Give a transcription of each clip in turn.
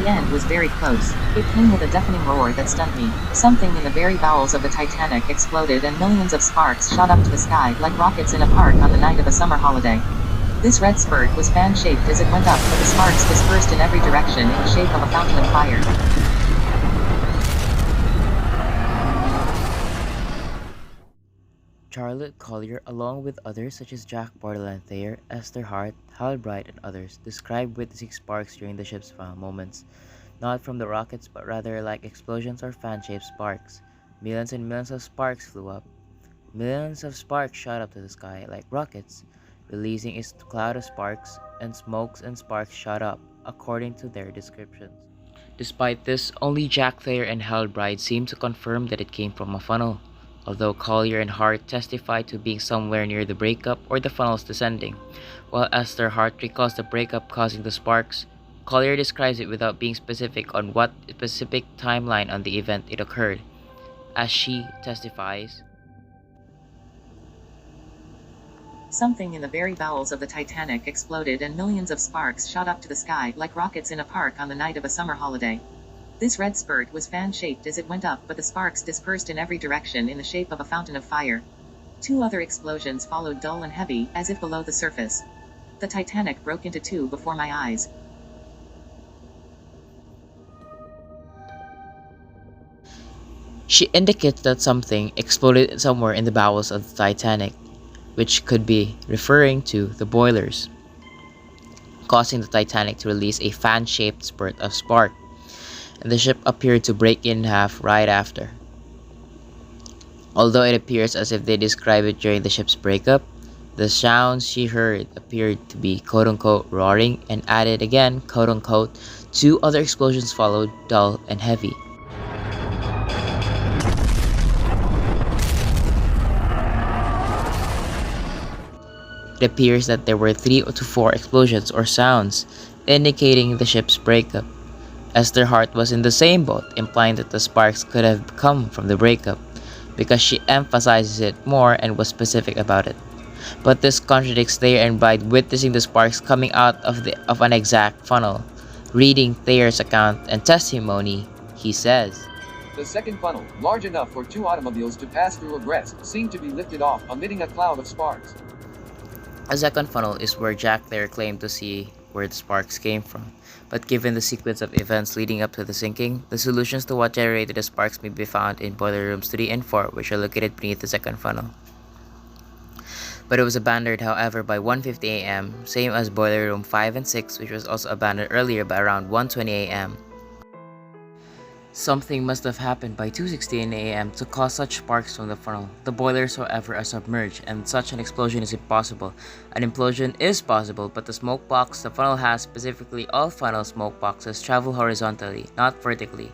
The end was very close. It came with a deafening roar that stunned me. Something in the very bowels of the Titanic exploded and millions of sparks shot up to the sky like rockets in a park on the night of a summer holiday. This red spurt was fan-shaped as it went up, but the sparks dispersed in every direction in the shape of a fountain of fire. Charlotte Collyer, along with others such as Jack Bartle, Thayer, Esther Hart, Hal Bright, and others, described witnessing sparks during the ship's final moments, not from the rockets but rather like explosions or fan-shaped sparks. Millions and millions of sparks flew up. Millions of sparks shot up to the sky like rockets, releasing a cloud of sparks, and smokes and sparks shot up, according to their descriptions. Despite this, only Jack Thayer and Hal Bride seemed to confirm that it came from a funnel, although Collyer and Hart testified to being somewhere near the breakup or the funnels descending. While Esther Hart recalls the breakup causing the sparks, Collyer describes it without being specific on what specific timeline on the event it occurred. As she testifies, Something in the very bowels of the Titanic exploded and millions of sparks shot up to the sky like rockets in a park on the night of a summer holiday. This red spurt was fan-shaped as it went up, but the sparks dispersed in every direction in the shape of a fountain of fire. Two other explosions followed, dull and heavy, as if below the surface. The Titanic broke into two before my eyes. she indicates that something exploded somewhere in the bowels of the Titanic, which could be referring to the boilers, causing the Titanic to release a fan-shaped spurt of spark, and the ship appeared to break in half right after. Although it appears as if they describe it during the ship's breakup, the sounds she heard appeared to be quote-unquote roaring, and added again quote-unquote, two other explosions followed, dull and heavy. It appears that there were 3 to 4 explosions or sounds, indicating the ship's breakup. Esther Hart was in the same boat, implying that the sparks could have come from the breakup, because she emphasizes it more and was specific about it. But this contradicts Thayer and Bride witnessing the sparks coming out of an exact funnel. Reading Thayer's account and testimony, he says, "The second funnel, large enough for 2 automobiles to pass through abreast, seemed to be lifted off, emitting a cloud of sparks." A second funnel is where Jack Thayer claimed to see where the sparks came from, but given the sequence of events leading up to the sinking, the solutions to what generated the sparks may be found in boiler rooms 3 and 4, which are located beneath the second funnel. But it was abandoned, however, by 1:50 a.m., same as boiler room 5 and 6, which was also abandoned earlier by around 1:20 a.m. Something must have happened by 2:16 a.m. to cause such sparks from the funnel. The boilers, however, are submerged, and such an explosion is impossible. An implosion is possible, but the smoke box the funnel has, specifically all funnel smoke boxes, travel horizontally, not vertically.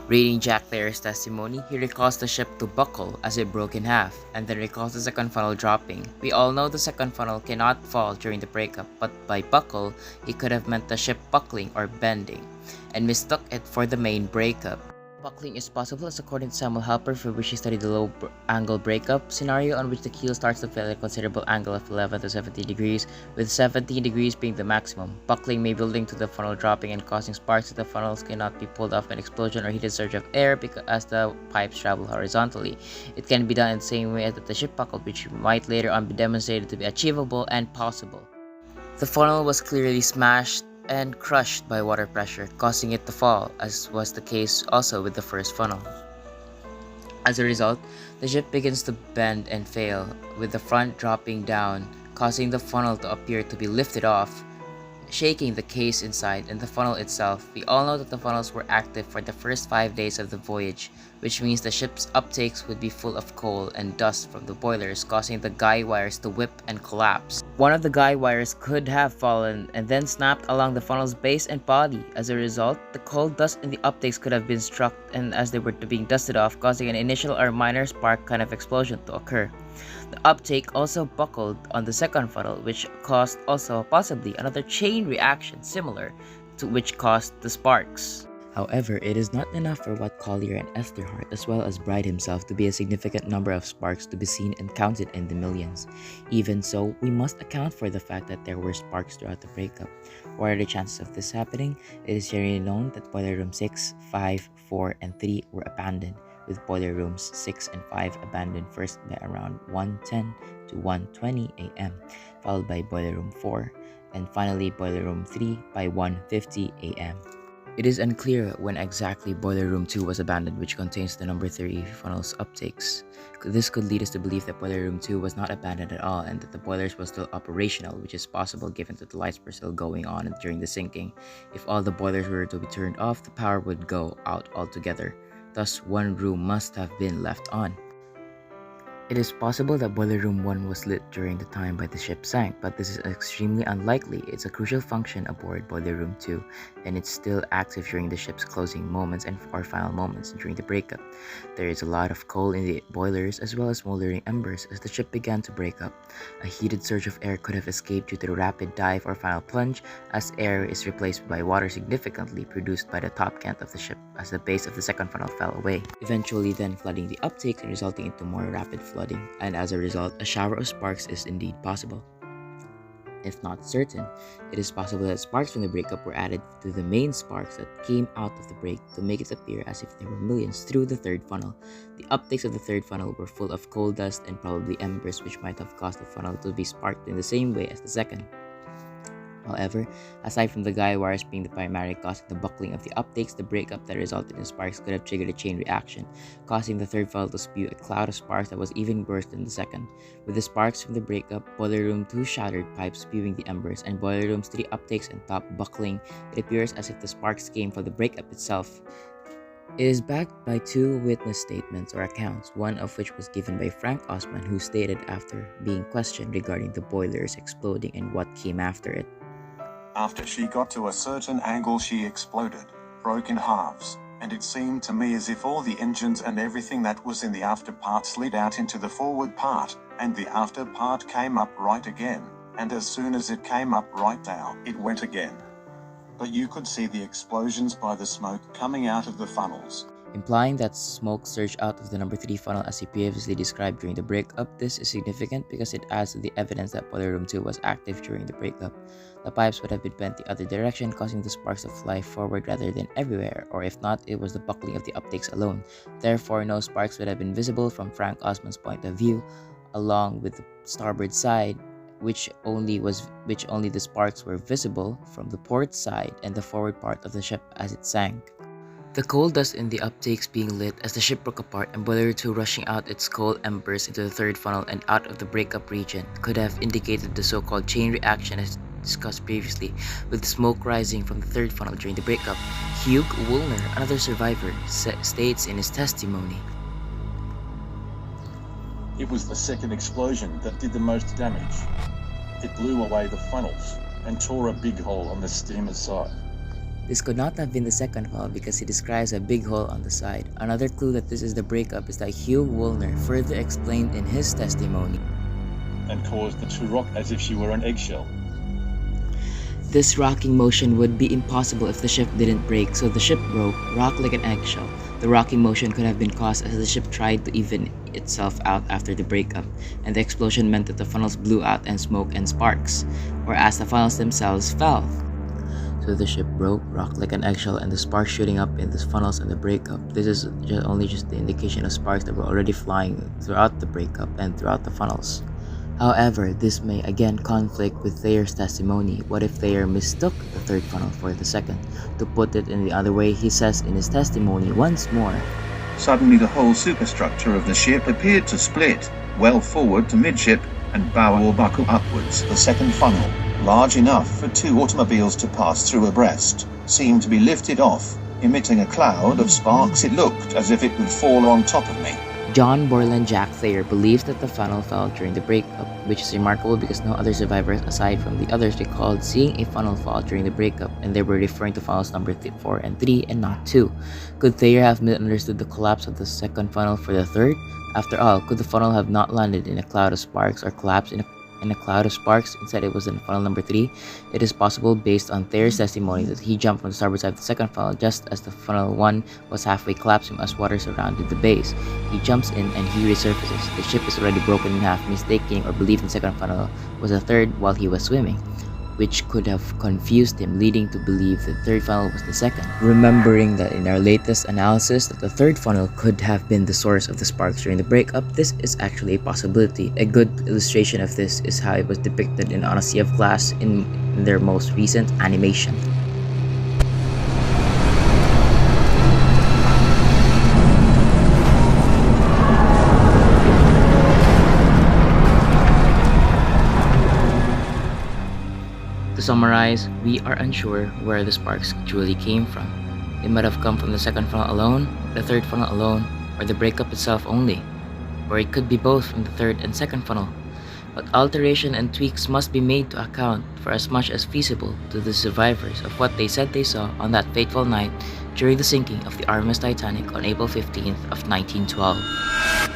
Reading Jack Thayer's testimony, he recalls the ship to buckle as it broke in half, and then recalls the second funnel dropping. We all know the second funnel cannot fall during the breakup, but by buckle, he could have meant the ship buckling or bending, and mistook it for the main breakup. Buckling is possible, as according to Samuel Halper, for which he studied the low angle breakup scenario on which the keel starts to fail at a considerable angle of 11 to 17 degrees, with 17 degrees being the maximum. Buckling may be linked to the funnel dropping and causing sparks that the funnels cannot be pulled off by an explosion or heated surge of air because as the pipes travel horizontally. It can be done in the same way as the ship buckled, which might later on be demonstrated to be achievable and possible. The funnel was clearly smashed and crushed by water pressure, causing it to fall, as was the case also with the first funnel. As a result, the ship begins to bend and fail, with the front dropping down, causing the funnel to appear to be lifted off, shaking the case inside and the funnel itself. We all know that the funnels were active for the first 5 days of the voyage, which means the ship's uptakes would be full of coal and dust from the boilers, causing the guy wires to whip and collapse. One of the guy wires could have fallen and then snapped along the funnel's base and body. As a result, the coal dust in the uptakes could have been struck and as they were being dusted off, causing an initial or minor spark kind of explosion to occur. The uptake also buckled on the second funnel, which caused also possibly another chain reaction similar to which caused the sparks. However, it is not enough for what Collyer and Etherhart, as well as Bride himself, to be a significant number of sparks to be seen and counted in the millions. Even so, we must account for the fact that there were sparks throughout the breakup. What are the chances of this happening? It is generally known that boiler room 6, 5, 4, and 3 were abandoned, with boiler rooms 6 and 5 abandoned first by around 1:10 to 1:20 a.m., followed by boiler room 4, and finally boiler room 3 by 1:50 a.m. It is unclear when exactly boiler room 2 was abandoned, which contains the number 3 funnel's uptakes. This could lead us to believe that boiler room 2 was not abandoned at all and that the boilers were still operational, which is possible given that the lights were still going on during the sinking. If all the boilers were to be turned off, the power would go out altogether. Thus, one room must have been left on. It is possible that boiler room 1 was lit during the time by the ship sank, but this is extremely unlikely. It's a crucial function aboard boiler room 2, and it's still active during the ship's closing moments or final moments during the breakup. There is a lot of coal in the boilers as well as smoldering embers as the ship began to break up. A heated surge of air could have escaped due to the rapid dive or final plunge, as air is replaced by water significantly produced by the top cant of the ship as the base of the second funnel fell away, eventually then flooding the uptake and resulting into more rapid flooding, and as a result, a shower of sparks is indeed possible. If not certain, it is possible that sparks from the breakup were added to the main sparks that came out of the break to make it appear as if there were millions through the third funnel. The uptakes of the third funnel were full of coal dust and probably embers, which might have caused the funnel to be sparked in the same way as the second. However, aside from the guy wires being the primary cause of the buckling of the uptakes, the breakup that resulted in sparks could have triggered a chain reaction, causing the third funnel to spew a cloud of sparks that was even worse than the second. With the sparks from the breakup, boiler room 2 shattered pipes spewing the embers, and boiler room's 3 uptakes and top buckling, it appears as if the sparks came from the breakup itself. It is backed by 2 witness statements or accounts, one of which was given by Frank Osman, who stated after being questioned regarding the boilers exploding and what came after it. After she got to a certain angle, she exploded, broke in halves, and it seemed to me as if all the engines and everything that was in the after part slid out into the forward part, and the after part came up right again, and as soon as it came up right down, it went again. But you could see the explosions by the smoke coming out of the funnels, implying that smoke surged out of the number 3 funnel as he previously described during the breakup. This is significant because it adds to the evidence that boiler room 2 was active during the breakup. The pipes would have been bent the other direction, causing the sparks to fly forward rather than everywhere, or if not, it was the buckling of the uptakes alone. Therefore, no sparks would have been visible from Frank Osman's point of view, along with the starboard side, which only the sparks were visible from the port side and the forward part of the ship as it sank. The coal dust in the uptakes being lit as the ship broke apart and boiler 2 rushing out its coal embers into the third funnel and out of the breakup region could have indicated the so-called chain reaction as discussed previously, with smoke rising from the third funnel during the breakup. Hugh, Woolner, another survivor, states in his testimony, "It was the second explosion that did the most damage. It blew away the funnels and tore a big hole on the steamer's side." This could not have been the second funnel because he describes a big hole on the side. Another clue that this is the breakup is that Hugh Woolner further explained in his testimony, "And caused the to rock as if she were an eggshell." this rocking motion would be impossible if the ship didn't break, so the ship rocked like an eggshell. The rocking motion could have been caused as the ship tried to even itself out after the breakup, and the explosion meant that the funnels blew out and smoke and sparks, or as the funnels themselves fell. So the ship rocked like an eggshell, and the sparks shooting up in the funnels and the breakup. This is only just the indication of sparks that were already flying throughout the breakup and throughout the funnels. However, this may again conflict with Thayer's testimony. What if Thayer mistook the third funnel for the second? To put it in the other way, he says in his testimony once more, "Suddenly the whole superstructure of the ship appeared to split, well forward to midship and bow or buckle upwards. The second funnel, large enough for 2 automobiles to pass through abreast, seemed to be lifted off, emitting a cloud of sparks. It looked as if it would fall on top of me." John Borland Jack Thayer believes that the funnel fell during the breakup, which is remarkable because no other survivors aside from the others recalled seeing a funnel fall during the breakup, and they were referring to funnels number 4 and 3 and not 2. Could Thayer have misunderstood the collapse of the second funnel for the third? After all, could the funnel have not landed in a cloud of sparks or collapsed in a cloud of sparks. Instead, it was in funnel number 3. It is possible, based on Thayer's testimony, that he jumped from the starboard side of the second funnel just as the funnel 1 was halfway collapsing as water surrounded the base. He jumps in and he resurfaces. The ship is already broken in half, mistaking or believing the second funnel was the third while he was swimming, which could have confused him, leading to believe the third funnel was the second. Remembering that in our latest analysis that the third funnel could have been the source of the sparks during the breakup, this is actually a possibility. A good illustration of this is how it was depicted in On a Sea of Glass in their most recent animation. To summarize, we are unsure where the sparks truly came from. They might have come from the second funnel alone, the third funnel alone, or the breakup itself only. Or it could be both from the third and second funnel. But alteration and tweaks must be made to account for as much as feasible to the survivors of what they said they saw on that fateful night during the sinking of the RMS Titanic on April 15th of 1912.